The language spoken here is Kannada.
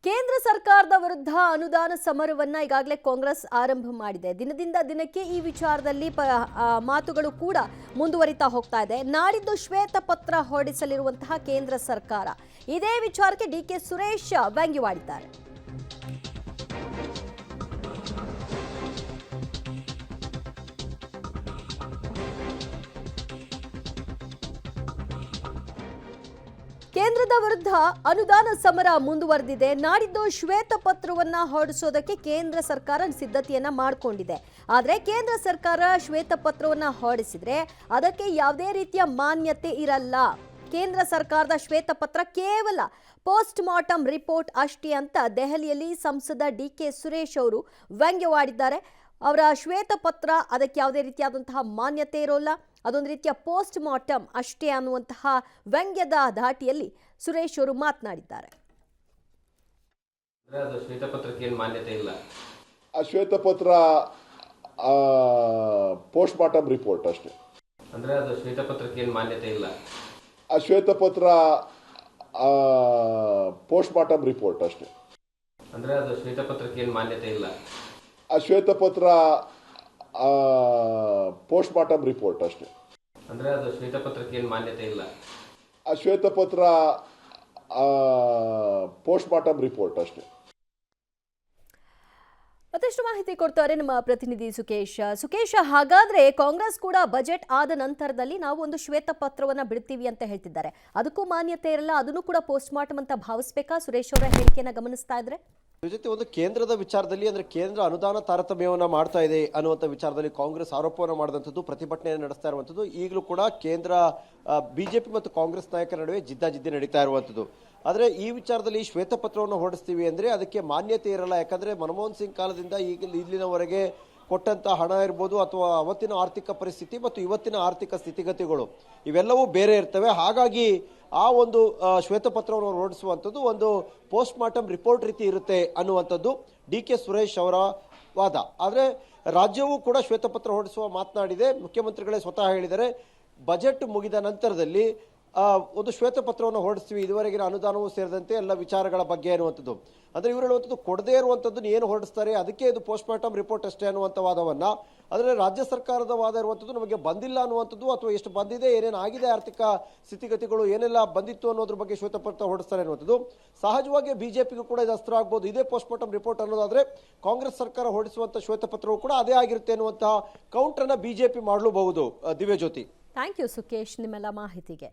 ಕೇಂದ್ರ ಸರ್ಕಾರದ ವಿರುದ್ಧ ಅನುದಾನ ಸಮರವನ್ನ ಈಗಾಗಲೇ ಕಾಂಗ್ರೆಸ್ ಆರಂಭ ಮಾಡಿದೆ. ದಿನದಿಂದ ದಿನಕ್ಕೆ ಈ ವಿಚಾರದಲ್ಲಿ ಮಾತುಗಳು ಕೂಡ ಮುಂದುವರಿತಾ ಹೋಗ್ತಾ ಇದೆ. ನಾಡಿದ್ದು ಶ್ವೇತಪತ್ರ ಹೊರಡಿಸಲಿರುವಂತಹ ಕೇಂದ್ರ ಸರ್ಕಾರ ಇದೇ ವಿಚಾರಕ್ಕೆ ಡಿಕೆ ಸುರೇಶ್ ವ್ಯಂಗ್ಯವಾಡಿದ್ದಾರೆ. ಕೇಂದ್ರದ ವಿರುದ್ಧ ಅನುದಾನ ಸಮರ ಮುಂದುವರೆದಿದೆ. ನಾಡಿದ್ದು ಶ್ವೇತಪತ್ರವನ್ನ ಹೊರಡಿಸೋದಕ್ಕೆ ಕೇಂದ್ರ ಸರ್ಕಾರ ಸಿದ್ಧತೆಯನ್ನ ಮಾಡಿಕೊಂಡಿದೆ. ಆದರೆ ಕೇಂದ್ರ ಸರ್ಕಾರ ಶ್ವೇತಪತ್ರವನ್ನ ಹೊರಡಿಸಿದ್ರೆ ಅದಕ್ಕೆ ಯಾವುದೇ ರೀತಿಯ ಮಾನ್ಯತೆ ಇರಲ್ಲ. ಕೇಂದ್ರ ಸರ್ಕಾರದ ಶ್ವೇತಪತ್ರ ಕೇವಲ ಪೋಸ್ಟ್ ಮಾರ್ಟಮ್ ರಿಪೋರ್ಟ್ ಅಷ್ಟೇ ಅಂತ ದೆಹಲಿಯಲ್ಲಿ ಸಂಸದ ಡಿಕೆ ಸುರೇಶ್ ಅವರು ವ್ಯಂಗ್ಯವಾಡಿದ್ದಾರೆ. ಅವರ ಶ್ವೇತಪತ್ರ ಅದಕ್ಕೆ ಯಾವುದೇ ರೀತಿಯಾದಂತಹ ಮಾನ್ಯತೆ ಇರೋಲ್ಲ, ಅದೊಂದು ರೀತಿಯ ಪೋಸ್ಟ್ ಮಾರ್ಟಮ್ ಅಷ್ಟೇ ಅನ್ನುವಂತಹ ವ್ಯಂಗ್ಯದ ಧಾಟಿಯಲ್ಲಿ ಸುರೇಶ್ ಅವರು ಮಾತನಾಡಿದ್ದಾರೆ. ಶ್ವೇತಪತ್ರಕ್ಕೆ ಏನು ಮಾನ್ಯತೆ ಇಲ್ಲ. ಆ ಶ್ವೇತಪತ್ರ ಪೋಸ್ಟ್ ಮಾರ್ಟಮ್ ರಿಪೋರ್ಟ್ ಅಷ್ಟೇ. ಅಂದ್ರೆ ಅದು ಶ್ವೇತಪತ್ರಕ್ಕೆ ಏನು ಮಾನ್ಯತೆ ಇಲ್ಲ. ಆ ಶ್ವೇತಪತ್ರ ಪೋಸ್ಟ್ ಮಾರ್ಟಮ್ ರಿಪೋರ್ಟ್ ಅಷ್ಟೇ. ಅಂದ್ರೆ ಅದು ಶ್ವೇತಪತ್ರಕ್ಕೆ ಏನು ಮಾನ್ಯತೆ ಇಲ್ಲ. ಆ ಶ್ವೇತಪತ್ರ ಪೋಸ್ಟ್ ಮಾರ್ಟಮ್ ರಿಪೋರ್ಟ್ ಅಷ್ಟೇ. ಅಂದ್ರೆ ಅದು ಶ್ವೇತಪತ್ರಕ್ಕೆ ಏನು ಮಾನ್ಯತೆ ಇಲ್ಲ. ಆ ಶ್ವೇತಪತ್ರ ಪೋಸ್ಟ್ ಮಾರ್ಟಮ್ ರಿಪೋರ್ಟ್ ಅಷ್ಟೇ. ಮತ್ತಷ್ಟು ಮಾಹಿತಿ ಕೊಡ್ತಾರೆ ನಮ್ಮ ಪ್ರತಿನಿಧಿ ಸುಕೇಶ್, ಹಾಗಾದ್ರೆ ಕಾಂಗ್ರೆಸ್ ಕೂಡ ಬಜೆಟ್ ಆದ ನಂತರದಲ್ಲಿ ನಾವು ಒಂದು ಶ್ವೇತಪತ್ರವನ್ನ ಬಿಡ್ತೀವಿ ಅಂತ ಹೇಳ್ತಿದ್ದಾರೆ. ಅದಕ್ಕೂ ಮಾನ್ಯತೆ ಇರಲ್ಲ, ಅದನ್ನು ಕೂಡ ಪೋಸ್ಟ್ ಮಾರ್ಟಮ್ ಅಂತ ಭಾವಿಸಬೇಕಾ? ಸುರೇಶ್ ಅವರ ಹೇಳಿಕೆಯನ್ನ ಗಮನಿಸ್ತಾ ಇದ್ರೆ ಜೊತೆ ಒಂದು ಕೇಂದ್ರದ ವಿಚಾರದಲ್ಲಿ ಅಂದ್ರೆ ಕೇಂದ್ರ ಅನುದಾನ ತಾರತಮ್ಯವನ್ನ ಮಾಡ್ತಾ ಇದೆ ಅನ್ನುವಂಥ ವಿಚಾರದಲ್ಲಿ ಕಾಂಗ್ರೆಸ್ ಆರೋಪವನ್ನು ಮಾಡಿದಂಥದ್ದು, ಪ್ರತಿಭಟನೆಯನ್ನು ನಡೆಸ್ತಾ ಇರುವಂಥದ್ದು. ಈಗಲೂ ಕೂಡ ಕೇಂದ್ರ ಬಿಜೆಪಿ ಮತ್ತು ಕಾಂಗ್ರೆಸ್ ನಾಯಕರ ನಡುವೆ ಜಿದ್ದಾಜಿದ್ದಿ ನಡೀತಾ ಇರುವಂಥದ್ದು. ಆದರೆ ಈ ವಿಚಾರದಲ್ಲಿ ಶ್ವೇತಪತ್ರವನ್ನು ಹೊರಡಿಸ್ತೀವಿ ಅಂದ್ರೆ ಅದಕ್ಕೆ ಮಾನ್ಯತೆ ಇರಲ್ಲ. ಯಾಕಂದ್ರೆ ಮನಮೋಹನ್ ಸಿಂಗ್ ಕಾಲದಿಂದ ಇಲ್ಲಿನವರೆಗೆ ಕೊಟ್ಟಂತ ಹಣ ಇರ್ಬೋದು ಅಥವಾ ಅವತ್ತಿನ ಆರ್ಥಿಕ ಪರಿಸ್ಥಿತಿ ಮತ್ತು ಇವತ್ತಿನ ಆರ್ಥಿಕ ಸ್ಥಿತಿಗತಿಗಳು ಇವೆಲ್ಲವೂ ಬೇರೆ ಇರ್ತವೆ. ಹಾಗಾಗಿ ಆ ಒಂದು ಶ್ವೇತಪತ್ರವನ್ನು ಹೊರಡಿಸುವಂಥದ್ದು ಒಂದು ಪೋಸ್ಟ್ ಮಾರ್ಟಮ್ ರಿಪೋರ್ಟ್ ರೀತಿ ಇರುತ್ತೆ ಅನ್ನುವಂಥದ್ದು ಡಿ ಕೆ ಸುರೇಶ್ ಅವರ ವಾದ. ಆದರೆ ರಾಜ್ಯವೂ ಕೂಡ ಶ್ವೇತಪತ್ರ ಹೊರಡಿಸುವ ಮಾತನಾಡಿದೆ. ಮುಖ್ಯಮಂತ್ರಿಗಳೇ ಸ್ವತಃ ಹೇಳಿದರೆ ಬಜೆಟ್ ಮುಗಿದ ನಂತರದಲ್ಲಿ ಒಂದು ಶ್ವೇತಪತ್ರವನ್ನು ಹೊರಡಿಸ್ತೀವಿ, ಇದುವರೆಗಿನ ಅನುದಾನವೂ ಸೇರಿದಂತೆ ಎಲ್ಲ ವಿಚಾರಗಳ ಬಗ್ಗೆ ಅನ್ನುವಂಥದ್ದು. ಅಂದರೆ ಇವರು ಹೇಳುವಂಥದ್ದು ಕೊಡದೇ ಇರುವಂಥದ್ದು ಏನು ಹೊರಡಿಸ್ತಾರೆ ಅದಕ್ಕೆ ಇದು ಪೋಸ್ಟ್ ಮಾರ್ಟಮ್ ರಿಪೋರ್ಟ್ ಅಷ್ಟೇ ಅನ್ನುವಂಥ ವಾದವನ್ನ, ಆದರೆ ರಾಜ್ಯ ಸರ್ಕಾರದ ವಾದ ಇರುವಂಥದ್ದು ನಮಗೆ ಬಂದಿಲ್ಲ ಅನ್ನುವಂಥದ್ದು, ಅಥವಾ ಎಷ್ಟು ಬಂದಿದೆ, ಏನೇನು ಆಗಿದೆ, ಆರ್ಥಿಕ ಸ್ಥಿತಿಗತಿಗಳು ಏನೆಲ್ಲ ಬಂದಿತ್ತು ಅನ್ನೋದ್ರ ಬಗ್ಗೆ ಶ್ವೇತಪತ್ರ ಹೊರಡಿಸ್ತಾರೆ ಅನ್ನುವಂಥದ್ದು. ಸಹಜವಾಗಿ ಬಿಜೆಪಿಗೂ ಕೂಡ ಇದು ಅಸ್ತ್ರ ಆಗ್ಬೋದು. ಇದೇ ಪೋಸ್ಟ್ ಮಾರ್ಟಮ್ ರಿಪೋರ್ಟ್ ಅನ್ನೋದಾದ್ರೆ ಕಾಂಗ್ರೆಸ್ ಸರ್ಕಾರ ಹೊರಡಿಸುವಂಥ ಶ್ವೇತಪತ್ರವು ಕೂಡ ಅದೇ ಆಗಿರುತ್ತೆ ಅನ್ನುವಂತಹ ಕೌಂಟರ್ನ ಬಿಜೆಪಿ ಮಾಡಲೂಬಹುದು. ದಿವ್ಯಜ್ಯೋತಿ, ಥ್ಯಾಂಕ್ ಯು ಸುಕೇಶ್ ನಿಮ್ಮೆಲ್ಲ ಮಾಹಿತಿಗೆ.